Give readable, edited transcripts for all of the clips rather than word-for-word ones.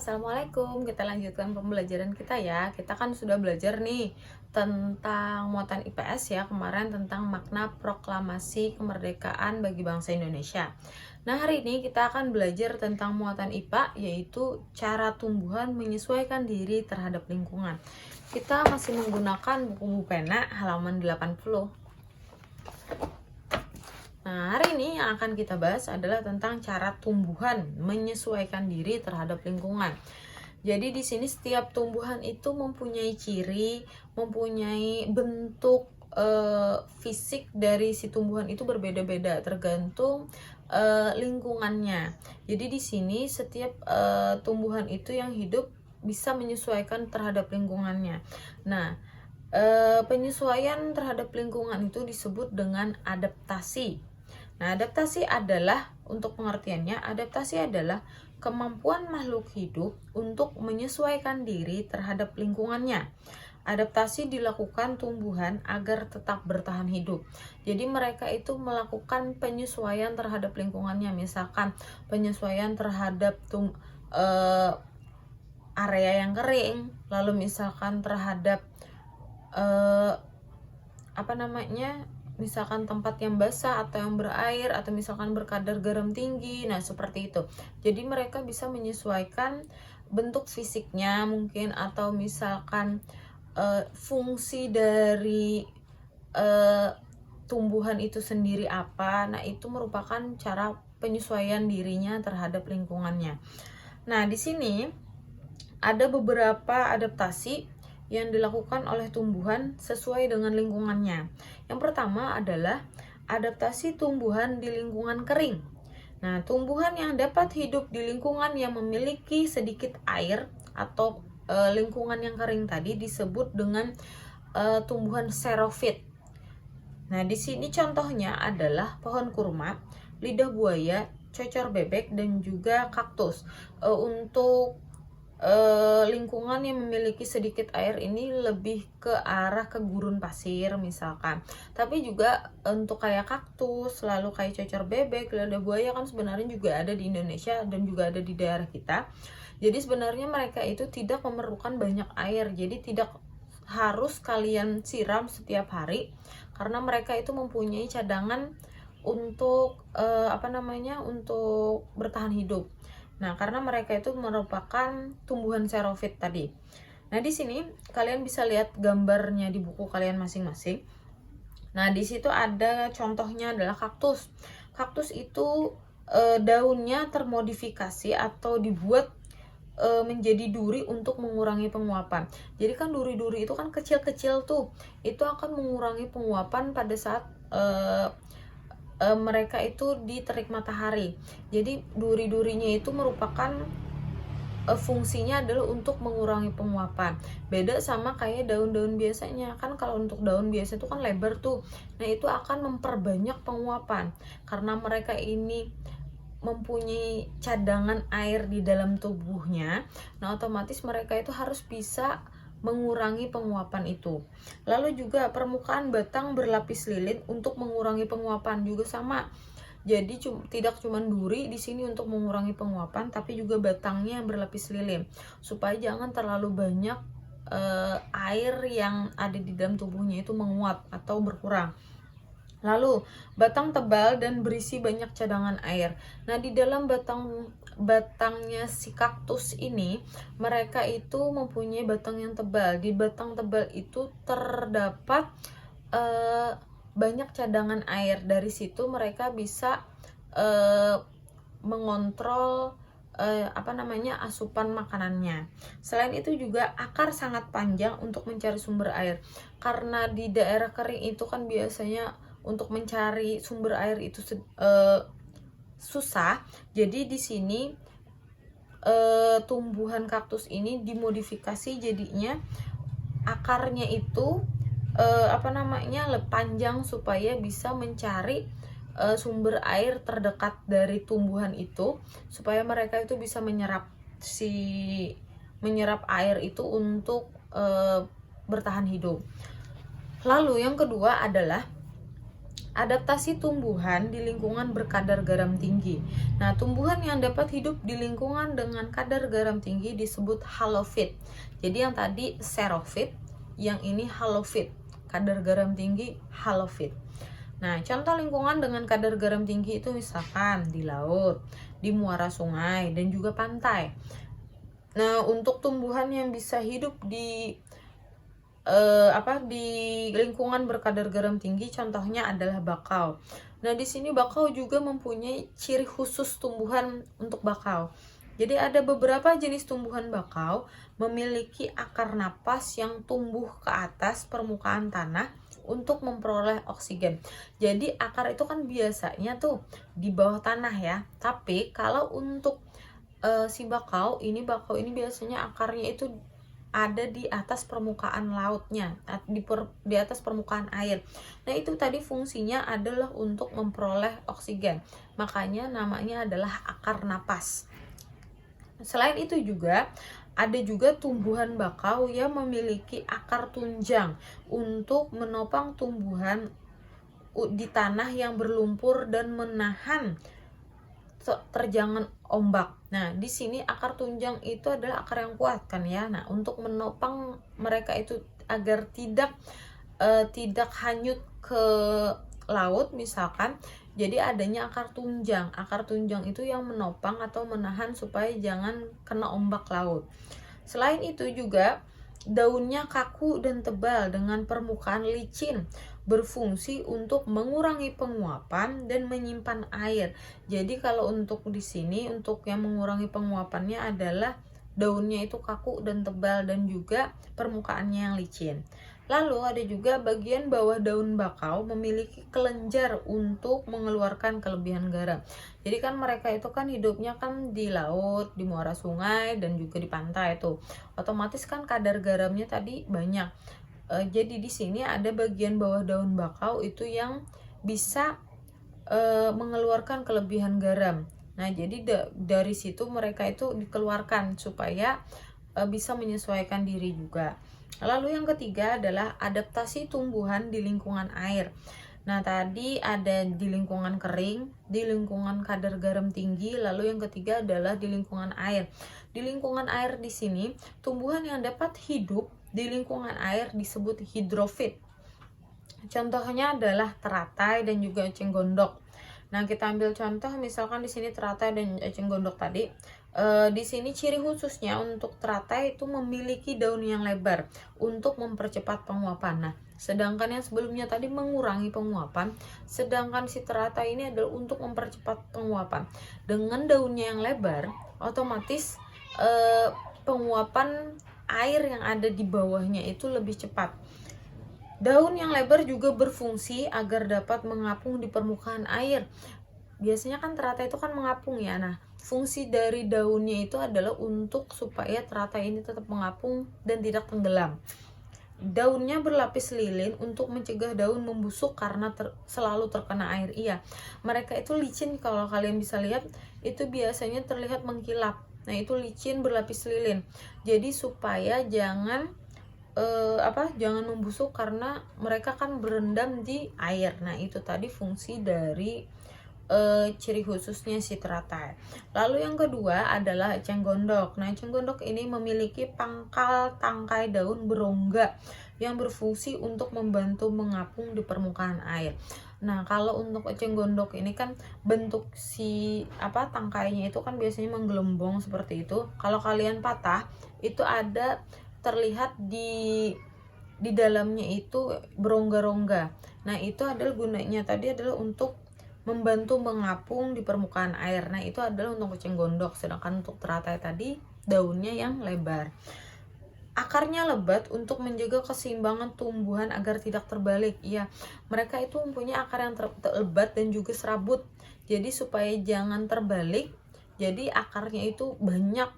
Assalamualaikum. Kita lanjutkan pembelajaran kita ya. Kita kan sudah belajar nih tentang muatan IPS ya kemarin, tentang makna proklamasi kemerdekaan bagi bangsa Indonesia. Nah, hari ini kita akan belajar tentang muatan IPA, yaitu cara tumbuhan menyesuaikan diri terhadap lingkungan. Kita masih menggunakan buku pena halaman 80. Nah, hari ini yang akan kita bahas adalah tentang cara tumbuhan menyesuaikan diri terhadap lingkungan. Jadi di sini setiap tumbuhan itu mempunyai ciri, mempunyai bentuk fisik dari si tumbuhan itu berbeda-beda tergantung lingkungannya. Jadi di sini setiap tumbuhan itu yang hidup bisa menyesuaikan terhadap lingkungannya. Nah, penyesuaian terhadap lingkungan itu disebut dengan adaptasi. Nah, adaptasi adalah, untuk pengertiannya, adaptasi adalah kemampuan makhluk hidup untuk menyesuaikan diri terhadap lingkungannya. Adaptasi dilakukan tumbuhan agar tetap bertahan hidup. Jadi mereka itu melakukan penyesuaian terhadap lingkungannya, misalkan penyesuaian terhadap area yang kering, lalu misalkan terhadap misalkan tempat yang basah atau yang berair, atau misalkan berkadar garam tinggi. Nah, seperti itu. Jadi mereka bisa menyesuaikan bentuk fisiknya mungkin, atau misalkan fungsi dari tumbuhan itu sendiri apa. Nah, itu merupakan cara penyesuaian dirinya terhadap lingkungannya. Nah, di sini ada beberapa adaptasi yang dilakukan oleh tumbuhan sesuai dengan lingkungannya. Yang pertama adalah adaptasi tumbuhan di lingkungan kering. Nah, tumbuhan yang dapat hidup di lingkungan yang memiliki sedikit air atau lingkungan yang kering tadi disebut dengan tumbuhan xerofit. Nah, di sini contohnya adalah pohon kurma, lidah buaya, cocor bebek, dan juga kaktus. Untuk lingkungan yang memiliki sedikit air ini lebih ke arah ke gurun pasir misalkan. Tapi juga untuk kayak kaktus, lalu kayak cocor bebek, lidah buaya kan sebenarnya juga ada di Indonesia dan juga ada di daerah kita. Jadi sebenarnya mereka itu tidak memerlukan banyak air, jadi tidak harus kalian siram setiap hari karena mereka itu mempunyai cadangan untuk untuk bertahan hidup. Nah, karena mereka itu merupakan tumbuhan xerofit tadi. Nah, di sini kalian bisa lihat gambarnya di buku kalian masing-masing. Nah, di situ ada contohnya adalah kaktus. Kaktus itu daunnya termodifikasi atau dibuat menjadi duri untuk mengurangi penguapan. Jadi kan duri-duri itu kan kecil-kecil tuh. Itu akan mengurangi penguapan pada saat mereka itu di terik matahari. Jadi duri-durinya itu merupakan fungsinya adalah untuk mengurangi penguapan. Beda sama kayak daun-daun biasanya. Kan kalau untuk daun biasa itu kan lebar tuh. Nah, itu akan memperbanyak penguapan karena mereka ini mempunyai cadangan air di dalam tubuhnya. Nah, otomatis mereka itu harus bisa mengurangi penguapan itu. Lalu juga permukaan batang berlapis lilin untuk mengurangi penguapan juga sama. Jadi tidak cuma duri di sini untuk mengurangi penguapan, tapi juga batangnya yang berlapis lilin supaya jangan terlalu banyak air yang ada di dalam tubuhnya itu menguap atau berkurang. Lalu, batang tebal dan berisi banyak cadangan air. Nah, di dalam batangnya si kaktus ini, mereka itu mempunyai batang yang tebal. Di batang tebal itu terdapat banyak cadangan air. Dari situ mereka bisa mengontrol asupan makanannya. Selain itu juga akar sangat panjang untuk mencari sumber air. Karena di daerah kering itu kan biasanya untuk mencari sumber air itu susah. Jadi di sini tumbuhan kaktus ini dimodifikasi jadinya akarnya itu panjang supaya bisa mencari sumber air terdekat dari tumbuhan itu, supaya mereka itu bisa menyerap air itu untuk bertahan hidup. Lalu yang kedua adalah Adaptasi tumbuhan di lingkungan berkadar garam tinggi. Nah, tumbuhan yang dapat hidup di lingkungan dengan kadar garam tinggi disebut halofit. Jadi yang tadi xerophyte, yang ini halofit. Kadar garam tinggi halofit. Nah, contoh lingkungan dengan kadar garam tinggi itu misalkan di laut, di muara sungai, dan juga pantai. Nah, untuk tumbuhan yang bisa hidup di di lingkungan berkadar garam tinggi, contohnya adalah bakau. Nah, di sini bakau juga mempunyai ciri khusus tumbuhan untuk bakau. Jadi ada beberapa jenis tumbuhan bakau memiliki akar napas yang tumbuh ke atas permukaan tanah untuk memperoleh oksigen. Jadi akar itu kan biasanya tuh di bawah tanah ya. Tapi kalau untuk si bakau ini biasanya akarnya itu ada di atas permukaan lautnya, di atas permukaan air. Nah, itu tadi fungsinya adalah untuk memperoleh oksigen. Makanya namanya adalah akar napas. Selain itu juga ada juga tumbuhan bakau yang memiliki akar tunjang untuk menopang tumbuhan di tanah yang berlumpur dan menahan terjangan ombak. Nah, di sini akar tunjang itu adalah akar yang kuat kan ya. Nah, untuk menopang mereka itu agar tidak hanyut ke laut misalkan. Jadi adanya akar tunjang. Akar tunjang itu yang menopang atau menahan supaya jangan kena ombak laut. Selain itu juga daunnya kaku dan tebal dengan permukaan licin, berfungsi untuk mengurangi penguapan dan menyimpan air. Jadi kalau untuk di sini untuk yang mengurangi penguapannya adalah daunnya itu kaku dan tebal dan juga permukaannya yang licin. Lalu ada juga bagian bawah daun bakau memiliki kelenjar untuk mengeluarkan kelebihan garam. Jadi kan mereka itu kan hidupnya kan di laut, di muara sungai, dan juga di pantai tuh. Otomatis kan kadar garamnya tadi banyak. Jadi di sini ada bagian bawah daun bakau itu yang bisa mengeluarkan kelebihan garam. Nah, jadi dari situ mereka itu dikeluarkan supaya bisa menyesuaikan diri juga. Lalu yang ketiga adalah adaptasi tumbuhan di lingkungan air. Nah, tadi ada di lingkungan kering, di lingkungan kadar garam tinggi, lalu yang ketiga adalah di lingkungan air. Di lingkungan air di sini, tumbuhan yang dapat hidup di lingkungan air disebut hidrofit. Contohnya adalah teratai dan juga eceng gondok. Nah, kita ambil contoh misalkan di sini teratai dan eceng gondok tadi. Di sini ciri khususnya untuk teratai itu memiliki daun yang lebar untuk mempercepat penguapan. Nah, sedangkan yang sebelumnya tadi mengurangi penguapan, sedangkan si teratai ini adalah untuk mempercepat penguapan. Dengan daunnya yang lebar, otomatis penguapan air yang ada di bawahnya itu lebih cepat. Daun yang lebar juga berfungsi agar dapat mengapung di permukaan air. Biasanya kan teratai itu kan mengapung ya. Nah, fungsi dari daunnya itu adalah untuk supaya teratai ini tetap mengapung dan tidak tenggelam. Daunnya berlapis lilin untuk mencegah daun membusuk karena selalu terkena air. Iya, mereka itu licin, kalau kalian bisa lihat itu biasanya terlihat mengkilap. Nah, itu licin berlapis lilin. Jadi supaya jangan membusuk karena mereka kan berendam di air. Nah, itu tadi fungsi dari ciri khususnya si teratai. Lalu yang kedua adalah eceng gondok. Nah, eceng gondok ini memiliki pangkal tangkai daun berongga yang berfungsi untuk membantu mengapung di permukaan air. Nah, kalau untuk eceng gondok ini kan bentuk si tangkainya itu kan biasanya menggelembung seperti itu. Kalau kalian patah, itu ada terlihat di dalamnya itu berongga-rongga. Nah, itu adalah gunanya tadi adalah untuk membantu mengapung di permukaan air. Nah, itu adalah untuk eceng gondok. Sedangkan untuk teratai tadi daunnya yang lebar. Akarnya lebat untuk menjaga keseimbangan tumbuhan agar tidak terbalik. Iya, mereka itu mempunyai akar yang lebat dan juga serabut. Jadi supaya jangan terbalik, jadi akarnya itu banyak.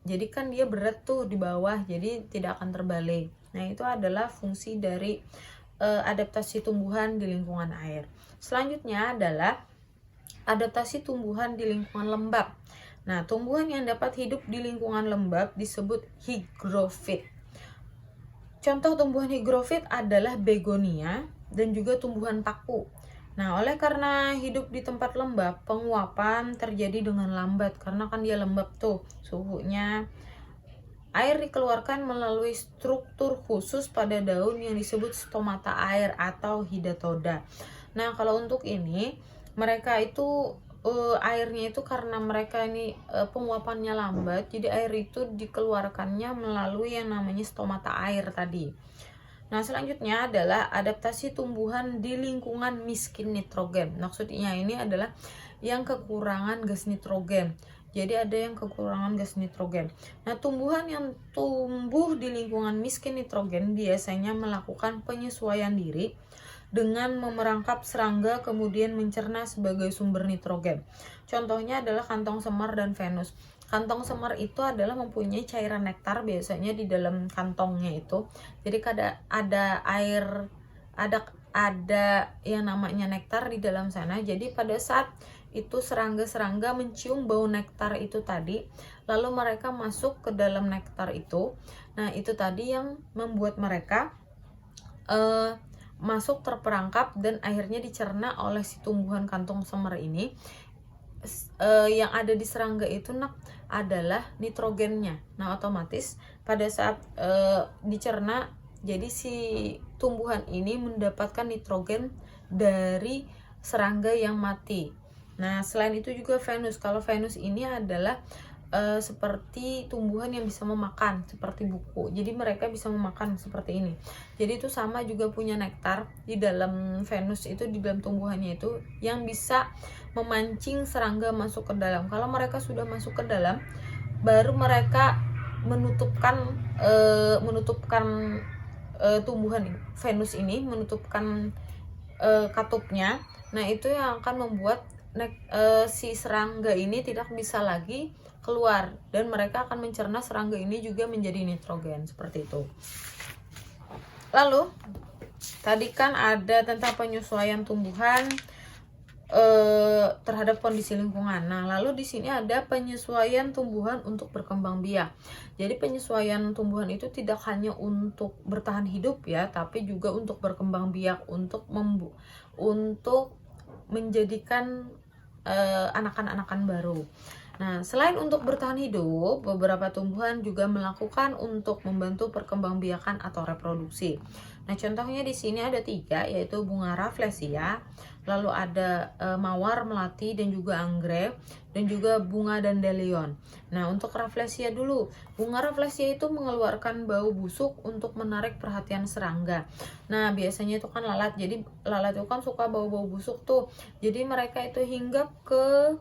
Jadi kan dia berat tuh di bawah, jadi tidak akan terbalik. Nah, itu adalah fungsi dari adaptasi tumbuhan di lingkungan air. Selanjutnya adalah adaptasi tumbuhan di lingkungan lembab. Nah, tumbuhan yang dapat hidup di lingkungan lembab disebut hygrofit. Contoh tumbuhan hygrofit adalah begonia dan juga tumbuhan paku. Nah, oleh karena hidup di tempat lembab, penguapan terjadi dengan lambat karena kan dia lembab tuh suhunya. Air dikeluarkan melalui struktur khusus pada daun yang disebut stomata air atau hidatoda. Nah, kalau untuk ini mereka itu airnya itu karena mereka ini penguapannya lambat, jadi air itu dikeluarkannya melalui yang namanya stomata air tadi. Nah, selanjutnya adalah adaptasi tumbuhan di lingkungan miskin nitrogen. Maksudnya ini adalah yang kekurangan gas nitrogen. Jadi ada yang kekurangan gas nitrogen. Nah, tumbuhan yang tumbuh di lingkungan miskin nitrogen biasanya melakukan penyesuaian diri dengan memerangkap serangga kemudian mencerna sebagai sumber nitrogen. Contohnya adalah kantong semar dan Venus. Kantong semar itu adalah mempunyai cairan nektar biasanya di dalam kantongnya itu. Jadi ada air, ada yang namanya nektar di dalam sana. Jadi pada saat itu serangga-serangga mencium bau nektar itu tadi, lalu mereka masuk ke dalam nektar itu. Nah, itu tadi yang membuat mereka masuk terperangkap dan akhirnya dicerna oleh si tumbuhan kantong semar ini. Yang ada di serangga itu adalah nitrogennya. Nah, otomatis pada saat dicerna, jadi si tumbuhan ini mendapatkan nitrogen dari serangga yang mati. Nah, selain itu juga Venus. Kalau Venus ini adalah seperti tumbuhan yang bisa memakan, seperti buku. Jadi mereka bisa memakan seperti ini. Jadi itu sama juga punya nektar di dalam Venus itu, di dalam tumbuhannya itu yang bisa memancing serangga masuk ke dalam. Kalau mereka sudah masuk ke dalam, baru mereka menutupkan tumbuhan Venus ini, menutupkan katupnya. Nah, itu yang akan membuat si serangga ini tidak bisa lagi keluar dan mereka akan mencerna serangga ini juga menjadi nitrogen seperti itu. Lalu tadi kan ada tentang penyesuaian tumbuhan terhadap kondisi lingkungan. Nah, lalu di sini ada penyesuaian tumbuhan untuk berkembang biak. Jadi penyesuaian tumbuhan itu tidak hanya untuk bertahan hidup ya, tapi juga untuk berkembang biak, untuk menjadikan anakan-anakan baru. Nah, selain untuk bertahan hidup, beberapa tumbuhan juga melakukan untuk membantu perkembangbiakan atau reproduksi. Nah, contohnya di sini ada 3, yaitu bunga rafflesia, lalu ada mawar melati dan juga anggrek, dan juga bunga dandelion. Nah, untuk rafflesia dulu. Bunga rafflesia itu mengeluarkan bau busuk untuk menarik perhatian serangga. Nah, biasanya itu kan lalat. Jadi lalat itu kan suka bau-bau busuk tuh. Jadi mereka itu hinggap ke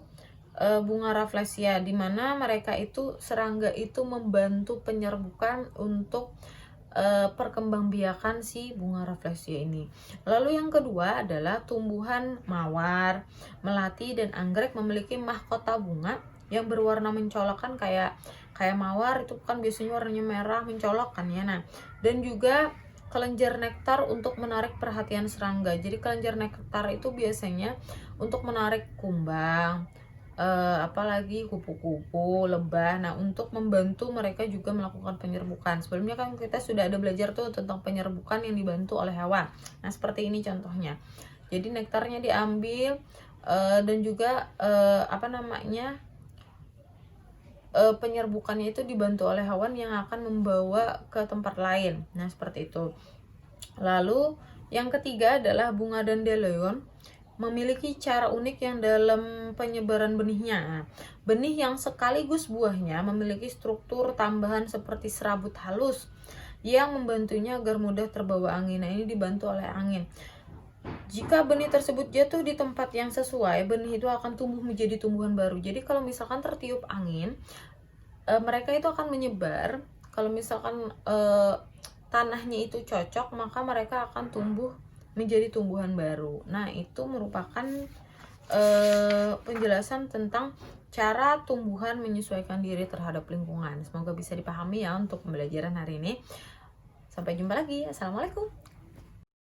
bunga rafflesia, di mana mereka itu serangga itu membantu penyerbukan untuk perkembangbiakan si bunga rafflesia ini. Lalu yang kedua adalah tumbuhan mawar, melati dan anggrek memiliki mahkota bunga yang berwarna mencolok, kan kayak mawar itu kan biasanya warnanya merah mencolok kan ya. Nah, dan juga kelenjar nektar untuk menarik perhatian serangga. Jadi kelenjar nektar itu biasanya untuk menarik kumbang, apalagi kupu-kupu, lebah. Nah, untuk membantu mereka juga melakukan penyerbukan. Sebelumnya kan kita sudah ada belajar tuh tentang penyerbukan yang dibantu oleh hewan. Nah, seperti ini contohnya. Jadi nektarnya diambil dan juga penyerbukannya itu dibantu oleh hewan yang akan membawa ke tempat lain. Nah, seperti itu. Lalu yang ketiga adalah bunga dandelion, memiliki cara unik yang dalam penyebaran benihnya. Benih yang sekaligus buahnya memiliki struktur tambahan seperti serabut halus yang membantunya agar mudah terbawa angin. Nah, ini dibantu oleh angin. Jika benih tersebut jatuh di tempat yang sesuai, benih itu akan tumbuh menjadi tumbuhan baru. Jadi kalau misalkan tertiup angin, mereka itu akan menyebar. Kalau misalkan tanahnya itu cocok, maka mereka akan tumbuh menjadi tumbuhan baru. Nah, itu merupakan penjelasan tentang cara tumbuhan menyesuaikan diri terhadap lingkungan. Semoga bisa dipahami ya untuk pembelajaran hari ini. Sampai jumpa lagi. Assalamualaikum.